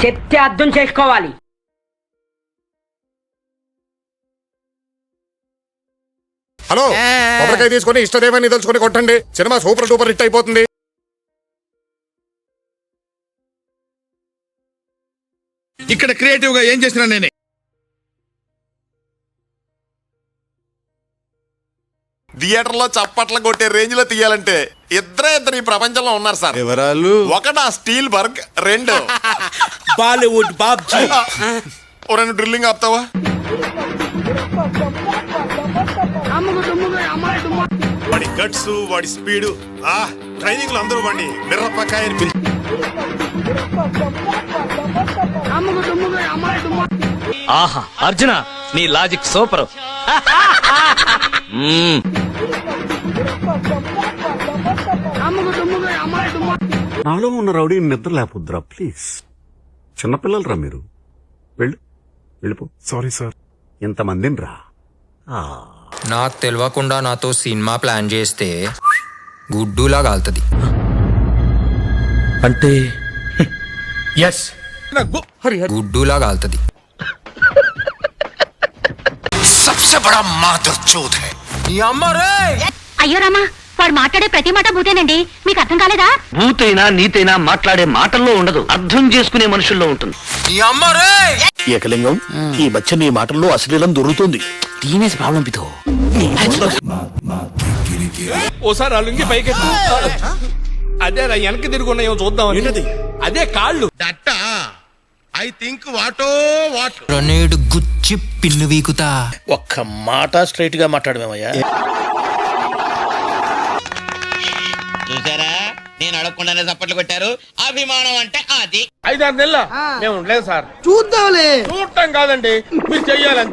చెప్తే అర్థం చేసుకోవాలి. హలో, కొబ్బరికాయ తీసుకొని ఇష్టదేవాన్ని తెలుసుకొని కొట్టండి. సినిమా సూపర్ డూపర్ హిట్ అయిపోతుంది. ఇక్కడ క్రియేటివ్ గా ఏం చేసినా నేనే. థియేటర్ లో చప్పట్లు కొట్టే రేంజ్ లో తీయాలంటే ఇద్దరు ఈ ప్రపంచంలో ఉన్నారు సార్. ఎవరాలు? ఒకటి ఆ స్టీల్ బర్గ్, రెండు బాలీవుడ్ బాబ్జీ. రెండు డ్రిల్లింగ్ ఆపుతావా? వాడి గట్స్, వాడి స్పీడు, ట్రైనింగ్ లో అందరూ వాడిని మిర్రపకాయని పిలిచి ఆహా అర్జున, నీ లాజిక్ సూపర్. నాలో ఉన్న రౌడీ నిద్ర లేకపోద్దురా ప్లీజ్. చిన్నపిల్లలరా మీరు. వెళ్ళిపో. సారీ సార్, ఇంతమందిని రా. నాకు తెలియకుండా నాతో సినిమా ప్లాన్ చేస్తే గుడ్డులా కాలుతుంది. అంటే గుడ్డులా కాలుతుంది. అయ్యో రామా, వాడు మాట్లాడే ప్రతి మాట భూతేనండి. మీకు అర్థం కాలేదా? భూతైనా నీతైనా మాట్లాడే మాటల్లో ఉండదు, అర్థం చేసుకునే మనుషుల్లో ఉంటుంది. ఏకలింగం, ఈ మధ్య నీ మాటల్లో అశ్లీలం దొరుకుతుంది. టీనేజ్ ప్రాబ్లం పితో. ఓసారి అల్లుంగి పైకెత్తు. అదే వెనక్కి తిరుగున్నాయో చూద్దాం. అదే కాళ్ళు. ఐ థింక్ వాటో వాట్ నేడు గుచ్చి పిన్ను వీకుతా. ఒక్క మాట స్ట్రైట్ గా మాట్లాడమేమయ్యా. చూసారా, నేను అడగకుండానే చప్పట్లు కొట్టారు. అభిమానం అంటే అది. 5-6 నెలల మేము ఉండలేదు సార్. చూద్దాంలే. చూడటం కాదండి, మీరు చెయ్యాలంటే.